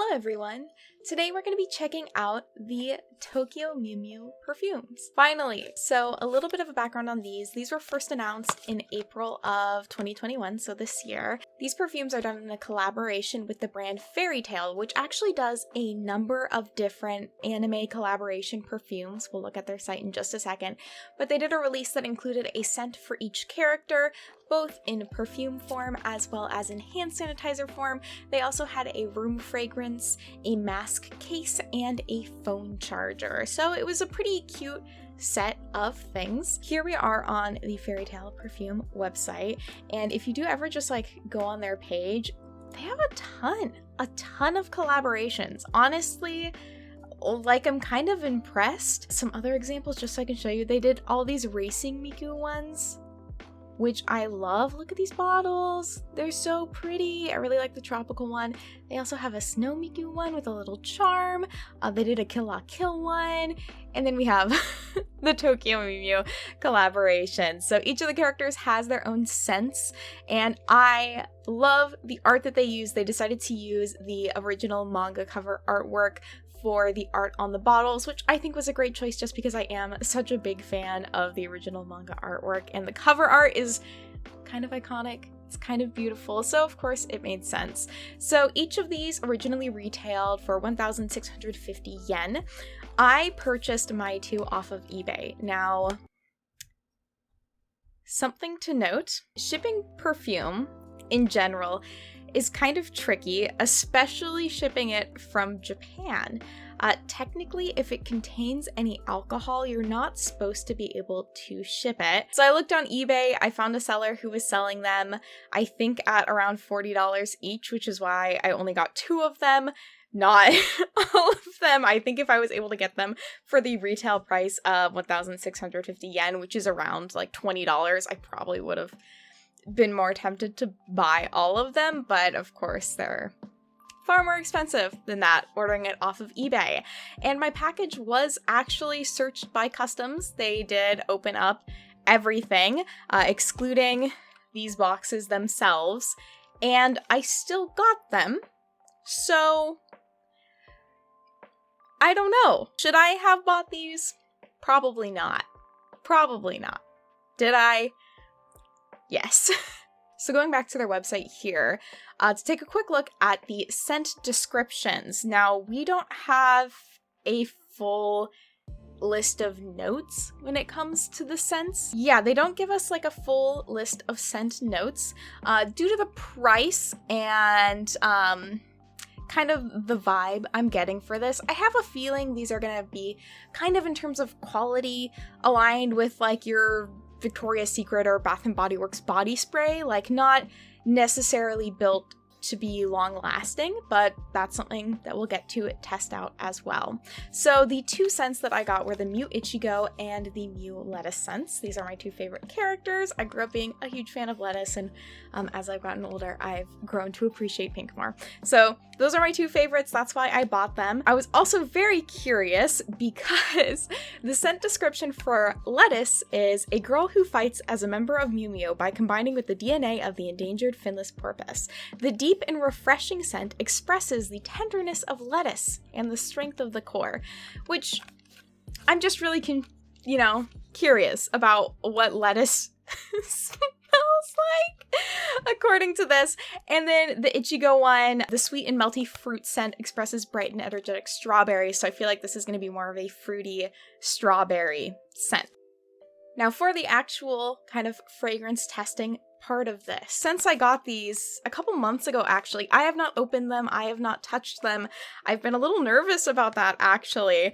Hello everyone! Today we're going to be checking out the Tokyo Mew Mew perfumes. Finally! So a little bit of a background on these. These were first announced in April of 2021, so this year. These perfumes are done in a collaboration with the brand Fairy Tail, which actually does a number of different anime collaboration perfumes. We'll look at their site in just a second. But they did a release that included a scent for each character, both in perfume form as well as in hand sanitizer form. They also had a room fragrance, a mask case, and a phone charger. So it was a pretty cute set of things. Here we are on the Fairy Tail perfume website, and if you do ever just go on their page, they have a ton of collaborations. Honestly, I'm kind of impressed. Some other examples just so I can show you. They did all these racing Miku ones, which I love. Look at these bottles. They're so pretty. I really like the tropical one. They also have a snow Miku one with a little charm. They did a Kill La Kill one. And then we have the Tokyo Mew Mew collaboration. So each of the characters has their own scents, and I love the art that they use. They decided to use the original manga cover artwork for the art on the bottles, which I think was a great choice just because I am such a big fan of the original manga artwork, and the cover art is kind of iconic. It's kind of beautiful, so of course it made sense. So each of these originally retailed for 1,650 yen. I purchased my two off of eBay. Now, something to note, shipping perfume in general is kind of tricky, especially shipping it from Japan. Technically, if it contains any alcohol, you're not supposed to be able to ship it. So I looked on eBay, I found a seller who was selling them, I think at around $40 each, which is why I only got two of them, not all of them. I think if I was able to get them for the retail price of 1,650 yen, which is around $20, I probably would have been more tempted to buy all of them, but of course they're far more expensive than that ordering it off of eBay. And my package was actually searched by customs. They did open up everything, excluding these boxes themselves, and I still got them. So I don't know. Should I have bought these? Probably not. Probably not. Did I? Yes. So going back to their website here, to take a quick look at the scent descriptions. Now, we don't have a full list of notes when it comes to the scents. Yeah, they don't give us a full list of scent notes due to the price and kind of the vibe I'm getting for this. I have a feeling these are gonna be kind of, in terms of quality, aligned with your Victoria's Secret or Bath & Body Works body spray, not necessarily built to be long-lasting, but that's something that we'll get to test out as well. So the two scents that I got were the Mew Ichigo and the Mew Lettuce scents. These are my two favorite characters. I grew up being a huge fan of lettuce, and as I've gotten older, I've grown to appreciate pink more. So those are my two favorites. That's why I bought them. I was also very curious because the scent description for Lettuce is a girl who fights as a member of Mew Mew by combining with the DNA of the endangered finless porpoise. The deep and refreshing scent expresses the tenderness of lettuce and the strength of the core, which I'm just really curious about what lettuce smells like, according to this. And then the Ichigo one, the sweet and melty fruit scent expresses bright and energetic strawberries, so I feel like this is going to be more of a fruity strawberry scent. Now for the actual kind of fragrance testing part of this. Since I got these a couple months ago, actually, I have not opened them. I have not touched them. I've been a little nervous about that, actually.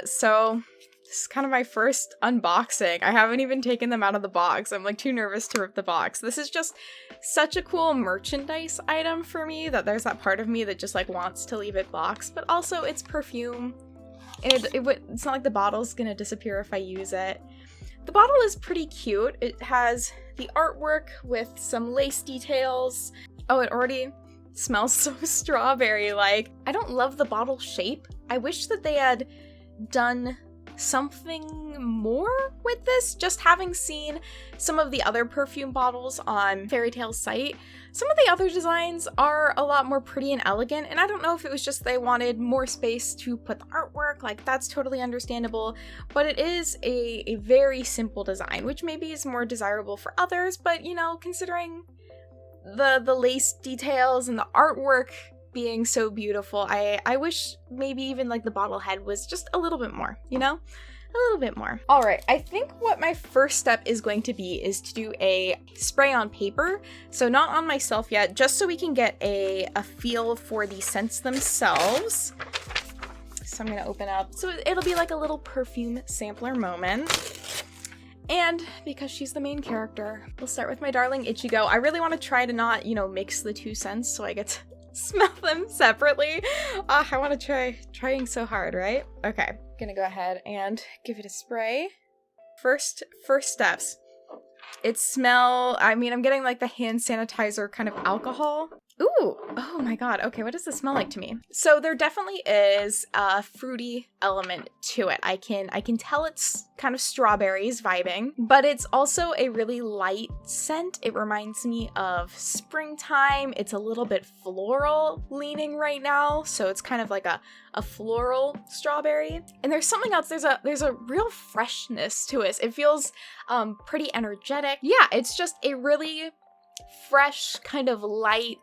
So this is kind of my first unboxing. I haven't even taken them out of the box. I'm too nervous to rip the box. This is just such a cool merchandise item for me that there's that part of me that just wants to leave it boxed, but also it's perfume. And it's not like the bottle's gonna disappear if I use it. The bottle is pretty cute. It has the artwork with some lace details. Oh, it already smells so strawberry-like. I don't love the bottle shape. I wish that they had done something more with this. Just having seen some of the other perfume bottles on Fairy Tale's site, some of the other designs are a lot more pretty and elegant, and I don't know if it was just they wanted more space to put the artwork, like that's totally understandable, but it is a very simple design, which maybe is more desirable for others, but you know, considering the lace details and the artwork being so beautiful, I wish maybe even like the bottle head was just a little bit more, you know? A little bit more. All right, I think what my first step is going to be is to do a spray on paper. So not on myself yet, just so we can get a feel for the scents themselves. So I'm gonna open up. So it'll be like a little perfume sampler moment. And because she's the main character, we'll start with my darling Ichigo. I really want to try to not, you know, mix the two scents so I get to smell them separately. I want to trying so hard, right? Okay, gonna go ahead and give it a spray. First steps. I'm getting like the hand sanitizer kind of alcohol. Ooh, oh my god, okay, what does this smell like to me? So there definitely is a fruity element to it. I can tell it's kind of strawberries vibing, but it's also a really light scent. It reminds me of springtime. It's a little bit floral leaning right now, so it's kind of like a floral strawberry. And there's something else, there's a real freshness to it. It feels pretty energetic. Yeah, it's just a really fresh, kind of light,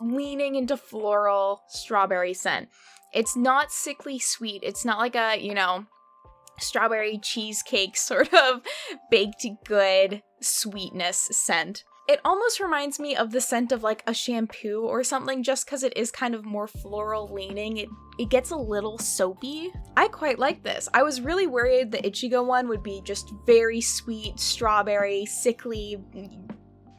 leaning into floral strawberry scent. It's not sickly sweet. It's not like a, you know, strawberry cheesecake sort of baked good sweetness scent. It almost reminds me of the scent of like a shampoo or something, just because it is kind of more floral leaning. It gets a little soapy. I quite like this. I was really worried the Ichigo one would be just very sweet, strawberry, sickly,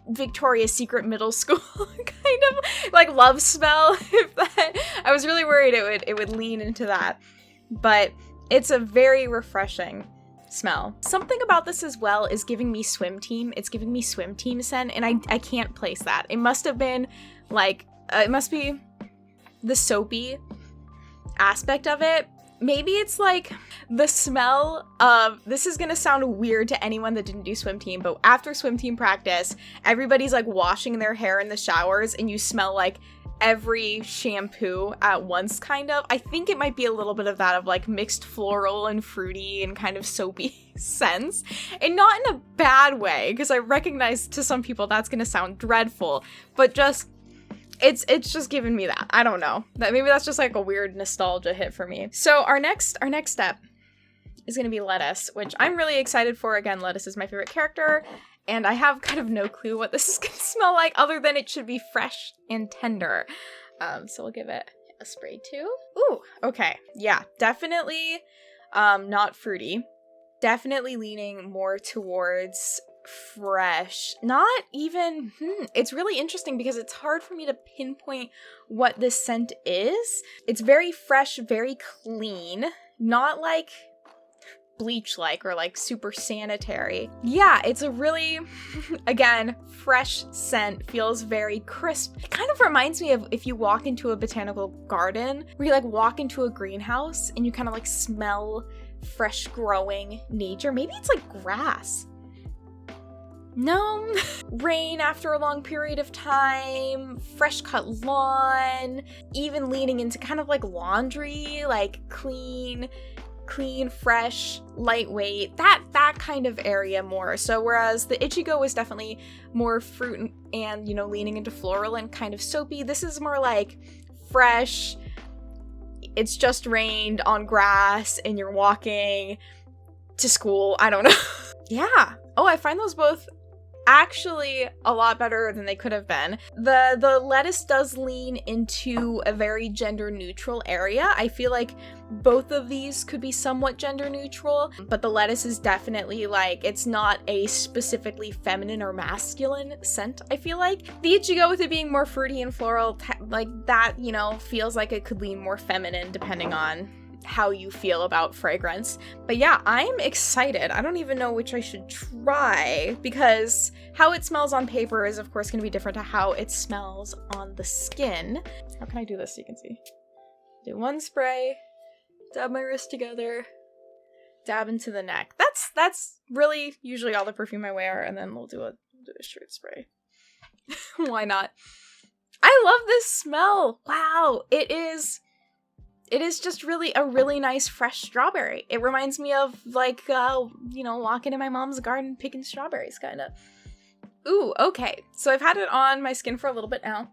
Victoria's Secret middle school kind of like love smell. I was really worried it would lean into that, but it's a very refreshing smell. Something about this as well is giving me swim team. It's giving me swim team scent, and I can't place that. It must have been like it must be the soapy aspect of it. Maybe it's like the smell of, this is gonna sound weird to anyone that didn't do swim team, but after swim team practice, everybody's like washing their hair in the showers and you smell like every shampoo at once, kind of. I think it might be a little bit of that, of like mixed floral and fruity and kind of soapy scents, and not in a bad way, because I recognize to some people that's gonna sound dreadful, but just it's just giving me that. I don't know. That maybe that's just like a weird nostalgia hit for me. So our next step is going to be Lettuce, which I'm really excited for. Again, Lettuce is my favorite character, and I have kind of no clue what this is going to smell like other than it should be fresh and tender. So we'll give it a spray too. Ooh, okay. Yeah, definitely not fruity. Definitely leaning more towards fresh. Not even, it's really interesting because it's hard for me to pinpoint what this scent is. It's very fresh, very clean, not like bleach-like or like super sanitary. Yeah, it's a really, again, fresh scent, feels very crisp. It kind of reminds me of if you walk into a botanical garden, where you like walk into a greenhouse and you kind of like smell fresh growing nature. Maybe it's like grass. No, rain after a long period of time, fresh cut lawn, even leaning into kind of like laundry, like clean, fresh, lightweight, that kind of area more. So whereas the Ichigo was definitely more fruit and, you know, leaning into floral and kind of soapy, this is more like fresh, it's just rained on grass and you're walking to school. I don't know. Yeah. Oh, I find those both actually a lot better than they could have been. The lettuce does lean into a very gender neutral area. I feel like both of these could be somewhat gender neutral, but the lettuce is definitely like, it's not a specifically feminine or masculine scent, I feel like. The Ichigo, with it being more fruity and floral, like that, you know, feels like it could lean more feminine depending on how you feel about fragrance. But yeah, I'm excited. I don't even know which I should try, because how it smells on paper is of course going to be different to how it smells on the skin. How can I do this so you can see? Do one spray, dab my wrist together, dab into the neck. That's really usually all the perfume I wear, and then we'll do a straight spray. Why not? I love this smell. Wow, it is just really a really nice fresh strawberry. It reminds me of like walking in my mom's garden picking strawberries kind of. Ooh, okay. So I've had it on my skin for a little bit now.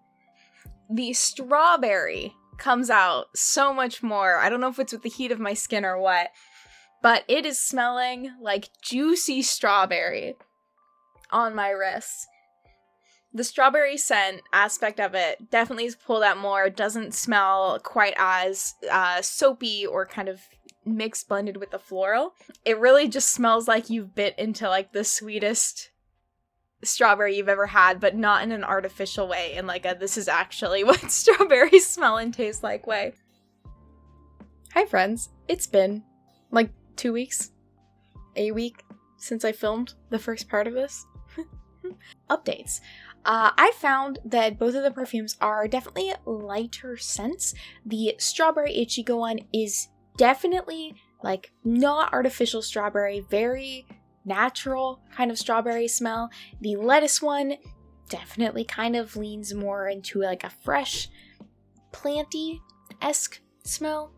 The strawberry comes out so much more. I don't know if it's with the heat of my skin or what, but it is smelling like juicy strawberry on my wrists. The strawberry scent aspect of it definitely is pulled out more. It doesn't smell quite as soapy or kind of mixed blended with the floral. It really just smells like you've bit into like the sweetest strawberry you've ever had, but not in an artificial way, in like a this is actually what strawberries smell and taste like way. Hi friends, it's been like 2 weeks, a week since I filmed the first part of this. Updates. I found that both of the perfumes are definitely lighter scents. The Strawberry Ichigo one is definitely like not artificial strawberry, very natural kind of strawberry smell. The lettuce one definitely kind of leans more into like a fresh, planty-esque smell.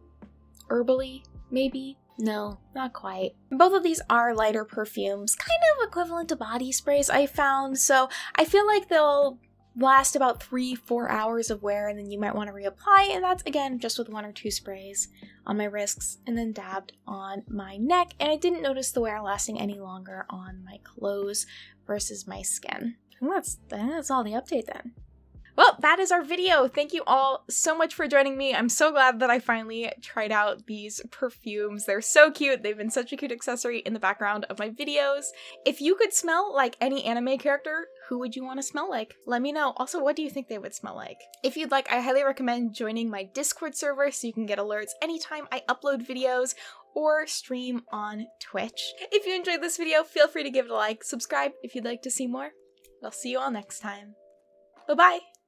Herbally, maybe? No, not quite. Both of these are lighter perfumes, kind of equivalent to body sprays I found, so I feel like they'll last about 3-4 hours of wear, and then you might want to reapply, and that's again just with 1 or 2 sprays on my wrists and then dabbed on my neck. And I didn't notice the wear lasting any longer on my clothes versus my skin. And that's all the update then. Well, that is our video. Thank you all so much for joining me. I'm so glad that I finally tried out these perfumes. They're so cute. They've been such a cute accessory in the background of my videos. If you could smell like any anime character, who would you want to smell like? Let me know. Also, what do you think they would smell like? If you'd like, I highly recommend joining my Discord server so you can get alerts anytime I upload videos or stream on Twitch. If you enjoyed this video, feel free to give it a like, subscribe if you'd like to see more. I'll see you all next time. Bye-bye!